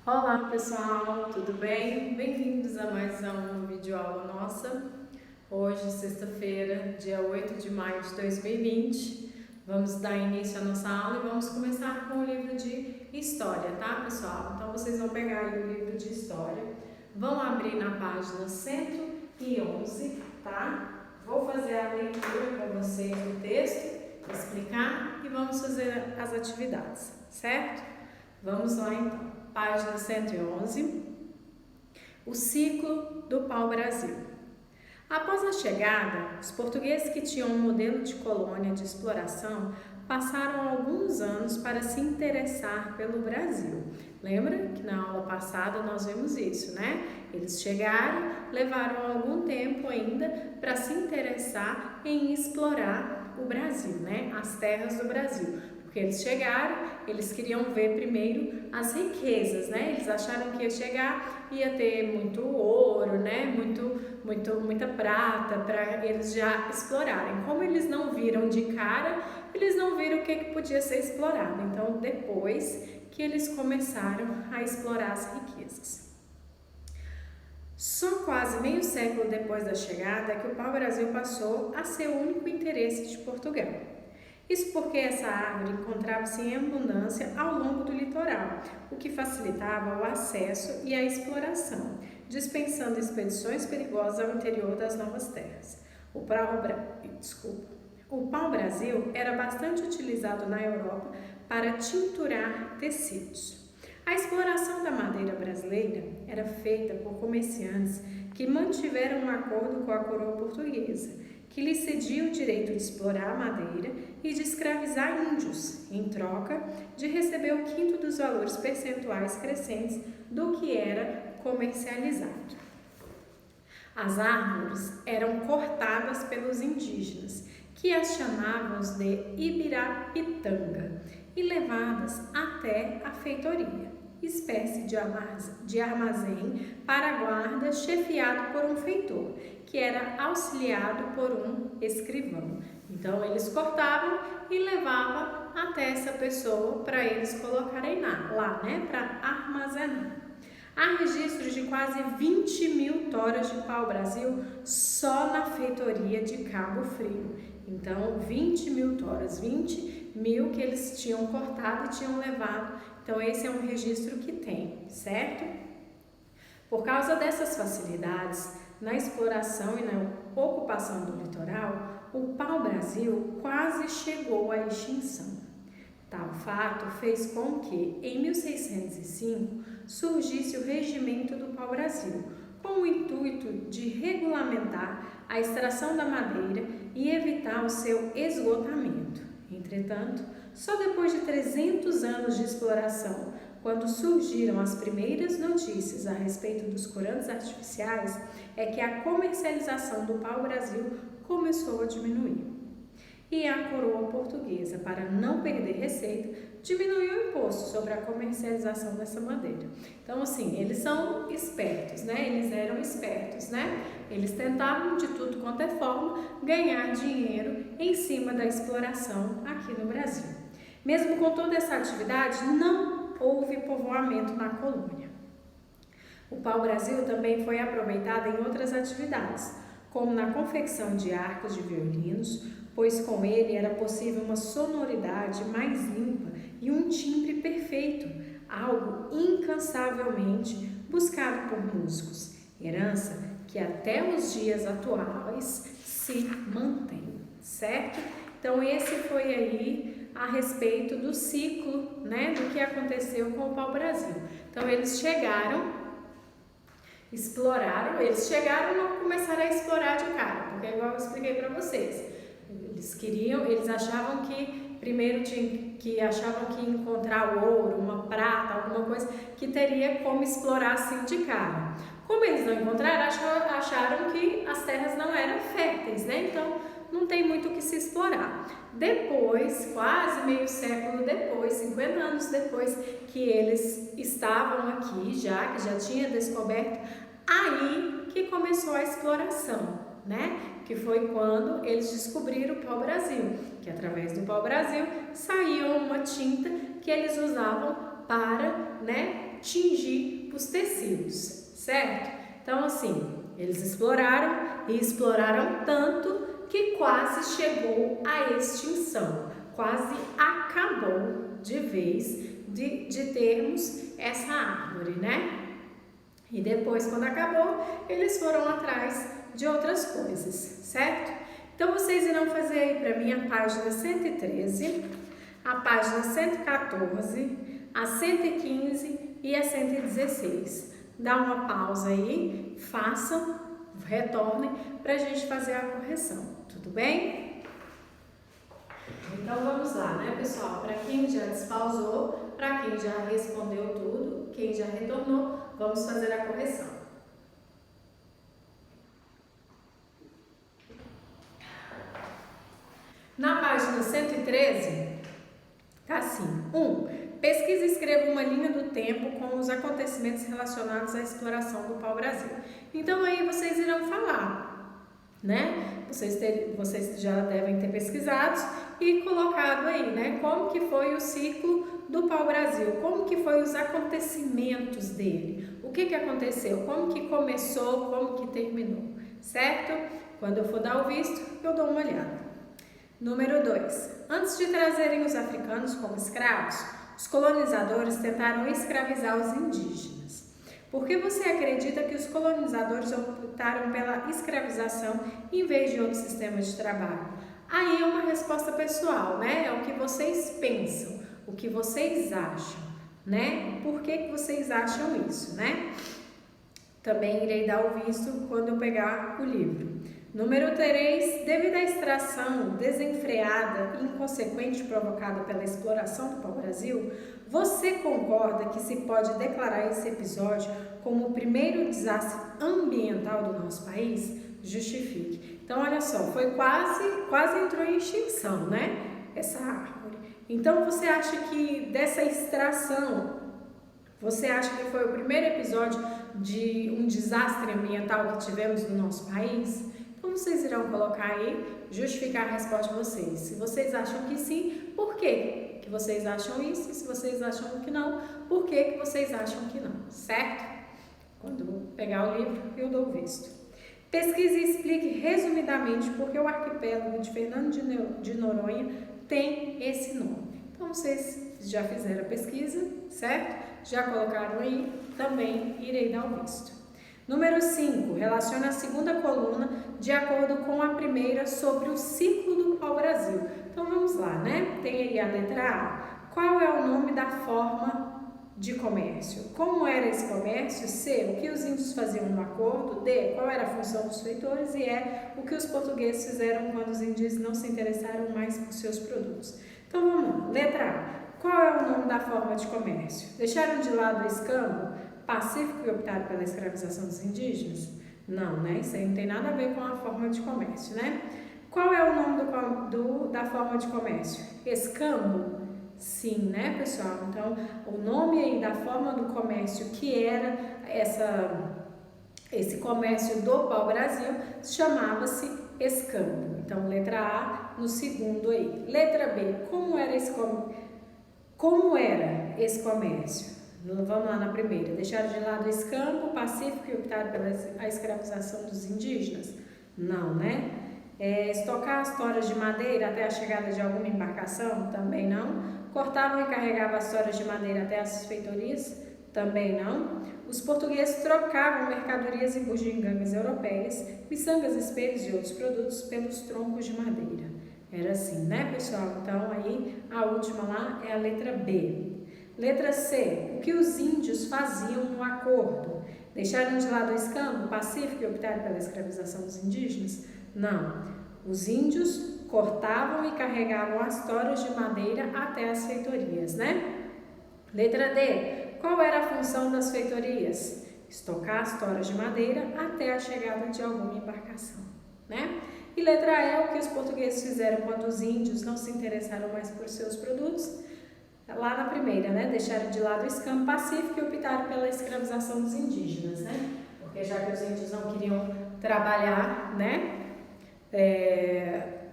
Olá pessoal, tudo bem? Bem-vindos a mais uma videoaula nossa. Hoje, sexta-feira, dia 8 de maio de 2020, vamos dar início à nossa aula e vamos começar com o livro de História, tá pessoal? Então vocês vão pegar aí o livro de História, vão abrir na página 111, tá? Vou fazer a leitura para vocês do texto, explicar e vamos fazer as atividades, certo? Vamos lá então. Página 111, o ciclo do pau-brasil. Após a chegada, os portugueses que tinham um modelo de colônia de exploração passaram alguns anos para se interessar pelo Brasil. Lembra que na aula passada nós vimos isso, né? Eles chegaram, levaram algum tempo ainda para se interessar em explorar o Brasil, né? As terras do Brasil. Porque eles chegaram, eles queriam ver primeiro as riquezas, né? Eles acharam que ia chegar, ia ter muito ouro, né? Muita prata para eles já explorarem. Como eles não viram de cara, eles não viram o que podia ser explorado. Então, depois que eles começaram a explorar as riquezas. Só quase meio século depois da chegada que o pau-brasil passou a ser o único interesse de Portugal. Isso porque essa árvore encontrava-se em abundância ao longo do litoral, o que facilitava o acesso e a exploração, dispensando expedições perigosas ao interior das novas terras. O pau-brasil era bastante utilizado na Europa para tinturar tecidos. A exploração da madeira brasileira era feita por comerciantes que mantiveram um acordo com a coroa portuguesa, que lhe cedia o direito de explorar a madeira e de escravizar índios, em troca de receber o quinto dos valores percentuais crescentes do que era comercializado. As árvores eram cortadas pelos indígenas, que as chamavam de Ibirapitanga, e levadas até a feitoria, espécie de armazém para guarda chefiado por um feitor, que era auxiliado por um escrivão. Então eles cortavam e levavam até essa pessoa para eles colocarem lá, né, para armazenar. Há registros de quase 20 mil toras de pau-brasil só na feitoria de Cabo Frio. Então, 20 mil toras, 20 mil que eles tinham cortado e tinham levado. Então, esse é um registro que tem, certo? Por causa dessas facilidades na exploração e na ocupação do litoral, o pau-brasil quase chegou à extinção. Tal fato fez com que, em 1605, surgisse o Regimento do Pau-Brasil, com o intuito de regulamentar a extração da madeira e evitar o seu esgotamento. Entretanto, só depois de 300 anos de exploração, quando surgiram as primeiras notícias a respeito dos corantes artificiais, é que a comercialização do pau-brasil começou a diminuir. E a coroa portuguesa, para não perder receita, diminuiu o imposto sobre a comercialização dessa madeira. Então, assim, eles são espertos, né? Eles eram espertos, né? Eles tentavam de tudo quanto é forma ganhar dinheiro em cima da exploração aqui no Brasil. Mesmo com toda essa atividade, não houve povoamento na colônia. O pau-brasil também foi aproveitado em outras atividades, como na confecção de arcos de violinos, pois com ele era possível uma sonoridade mais limpa e um timbre perfeito, algo incansavelmente buscado por músicos, herança que até os dias atuais se mantém, certo? Então esse foi aí a respeito do ciclo, né, do que aconteceu com o pau-brasil. Então eles chegaram, exploraram, não começaram a explorar de cara, porque igual eu expliquei para vocês. Eles achavam que primeiro achavam que encontrar ouro, uma prata, alguma coisa que teria como explorar assim de cara. Como eles não encontraram, acharam que as terras não eram férteis, né? Então não tem muito o que se explorar. Depois, quase meio século depois, 50 anos depois que eles estavam aqui que já tinha descoberto, aí que começou a exploração, né? Que foi quando eles descobriram o pau-brasil, que através do pau-brasil saía uma tinta que eles usavam para, né, tingir os tecidos, certo? Então, assim, eles exploraram e exploraram tanto que quase chegou à extinção, quase acabou de vez de termos essa árvore, né? E depois, quando acabou, eles foram atrás de outras coisas, certo? Então, vocês irão fazer aí para mim a página 113, a página 114, a 115 e a 116. Dá uma pausa aí, façam, retornem para a gente fazer a correção, tudo bem? Então vamos lá, né, pessoal? Para quem já despausou, para quem já respondeu tudo, quem já retornou, vamos fazer a correção. Na página 113, tá assim: 1. Pesquise e escreva uma linha do tempo com os acontecimentos relacionados à exploração do pau-brasil. Então aí vocês irão falar, né? Vocês já devem ter pesquisado e colocado aí, né? Como que foi o ciclo do pau-brasil, como que foi os acontecimentos dele, o que aconteceu, como que começou, como que terminou, certo? Quando eu for dar o visto, eu dou uma olhada. Número 2. Antes de trazerem os africanos como escravos, os colonizadores tentaram escravizar os indígenas. Por que você acredita que os colonizadores optaram pela escravização em vez de outro sistema de trabalho? Aí é uma resposta pessoal, né? É o que vocês pensam, o que vocês acham, né? Por que vocês acham isso, né? Também irei dar o visto quando eu pegar o livro. Número 3. Devido à extração desenfreada e inconsequente provocada pela exploração do pau-brasil, você concorda que se pode declarar esse episódio como o primeiro desastre ambiental do nosso país? Justifique. Então, olha só, foi quase entrou em extinção, né? Essa árvore. Então, você acha que dessa extração, você acha que foi o primeiro episódio de um desastre ambiental que tivemos no nosso país? Então, vocês irão colocar aí, justificar a resposta de vocês. Se vocês acham que sim, por quê que vocês acham isso? E se vocês acham que não, por que vocês acham que não, certo? Quando pegar o livro, eu dou o visto. Pesquise e explique resumidamente por que o arquipélago de Fernando de Noronha tem esse nome. Então, vocês já fizeram a pesquisa, certo? Já colocaram aí, também irei dar o visto. Número 5. Relaciona a segunda coluna de acordo com a primeira sobre o ciclo do pau-brasil. Então, vamos lá, né? Tem aí a letra A. Qual é o nome da forma de comércio? Como era esse comércio? C. O que os índios faziam no acordo? D. Qual era a função dos feitores? E E. O que os portugueses fizeram quando os indígenas não se interessaram mais por seus produtos? Então, vamos lá. Letra A. Qual é o nome da forma de comércio? Deixaram de lado o escambo pacífico e optaram pela escravização dos indígenas? Não, né? Isso aí não tem nada a ver com a forma de comércio, né? Qual é o nome da forma de comércio? Escambo? Sim, né, pessoal? Então, o nome aí da forma do comércio que era esse comércio do pau-brasil chamava-se escambo. Então, letra A no segundo aí. Letra B. Como era esse comércio? Vamos lá na primeira. Deixaram de lado o escambo pacífico e optaram pela escravização dos indígenas? Não, né? Estocar as toras de madeira até a chegada de alguma embarcação? Também não. Cortavam e carregavam as toras de madeira até as feitorias? Também não. Os portugueses trocavam mercadorias e bugigangas europeias, miçangas, espelhos e outros produtos pelos troncos de madeira. Era assim, né, pessoal? Então, aí, a última lá é a letra B. Letra C. O que os índios faziam no acordo? Deixaram de lado o escambo pacífico e optaram pela escravização dos indígenas? Não. Os índios cortavam e carregavam as toras de madeira até as feitorias, né? Letra D. Qual era a função das feitorias? Estocar as toras de madeira até a chegada de alguma embarcação, né? E letra E. O que os portugueses fizeram quando os índios não se interessaram mais por seus produtos? Lá na primeira, né? Deixaram de lado o escambo pacífico e optaram pela escravização dos indígenas, né? Porque já que os índios não queriam trabalhar, né?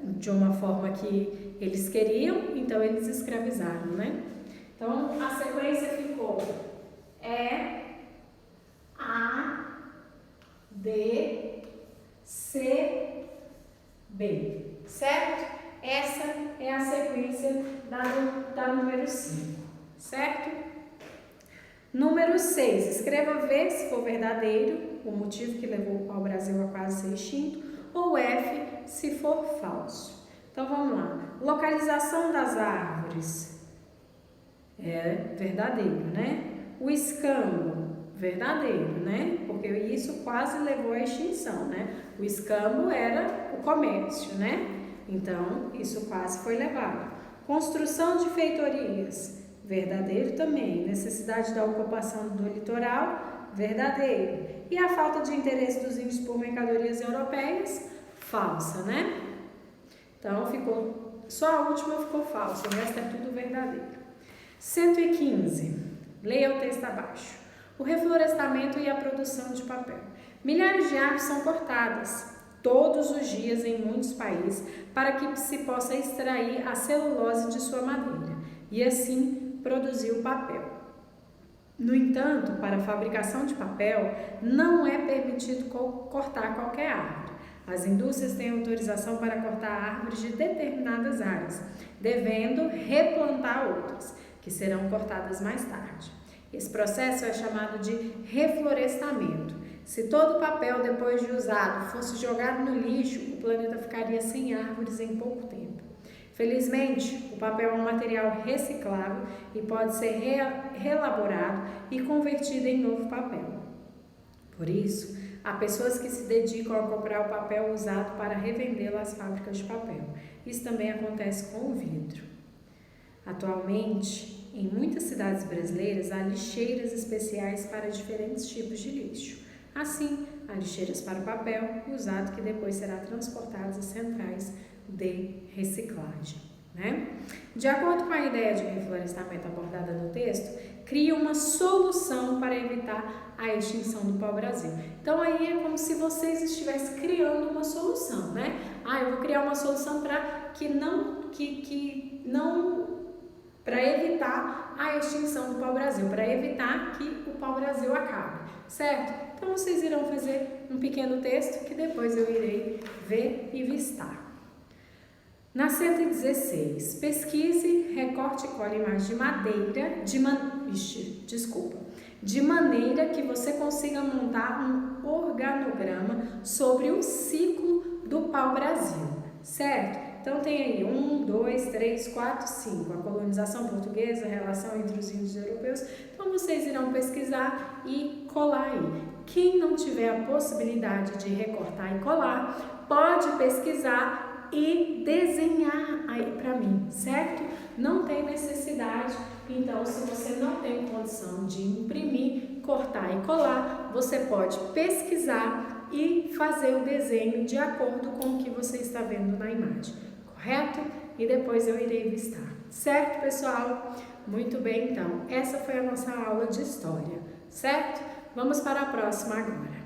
De uma forma que eles queriam, então eles escravizaram, né? Então, a sequência ficou E, A, B, C, B, certo? Essa é a sequência da número 5, certo? Número 6, escreva V se for verdadeiro, o motivo que levou o pau-brasil a quase ser extinto, ou F se for falso. Então vamos lá. Localização das árvores é verdadeiro, né? O escambo, verdadeiro, né? Porque isso quase levou à extinção, né? O escambo era o comércio, né? Então, isso quase foi levado. Construção de feitorias, verdadeiro também. Necessidade da ocupação do litoral, verdadeiro. E a falta de interesse dos índios por mercadorias europeias, falsa, né? Então, só a última ficou falsa, o resto é tudo verdadeiro. 115. Leia o texto abaixo. O reflorestamento e a produção de papel. Milhares de árvores são cortadas todos os dias em muitos países para que se possa extrair a celulose de sua madeira e assim produzir o papel. No entanto, para a fabricação de papel, não é permitido cortar qualquer árvore. As indústrias têm autorização para cortar árvores de determinadas áreas, devendo replantar outras, que serão cortadas mais tarde. Esse processo é chamado de reflorestamento. Se todo o papel, depois de usado, fosse jogado no lixo, o planeta ficaria sem árvores em pouco tempo. Felizmente, o papel é um material reciclável e pode ser reelaborado e convertido em novo papel. Por isso, há pessoas que se dedicam a comprar o papel usado para revendê-lo às fábricas de papel. Isso também acontece com o vidro. Atualmente, em muitas cidades brasileiras, há lixeiras especiais para diferentes tipos de lixo. Assim, há lixeiras para o papel usado que depois será transportado às centrais de reciclagem, né? De acordo com a ideia de reflorestamento abordada no texto, cria uma solução para evitar a extinção do pau-brasil. Então aí é como se vocês estivessem criando uma solução, né? Eu vou criar uma solução para para evitar a extinção do pau-brasil, para evitar que o pau-brasil acabe, certo? Então vocês irão fazer um pequeno texto que depois eu irei ver e vistar. Na 116, pesquise, recorte e colhe imagens de madeira, de maneira que você consiga montar um organograma sobre o ciclo do pau-brasil, certo? Então tem aí 1, 2, 3, 4, 5, a colonização portuguesa, a relação entre os índios europeus. Então vocês irão pesquisar e colar aí. Quem não tiver a possibilidade de recortar e colar, pode pesquisar e desenhar aí para mim, certo? Não tem necessidade, então se você não tem condição de imprimir, cortar e colar, você pode pesquisar e fazer o desenho de acordo com o que você está vendo na imagem, correto? E depois eu irei vistar, certo, pessoal? Muito bem, então, essa foi a nossa aula de história, certo? Vamos para a próxima agora.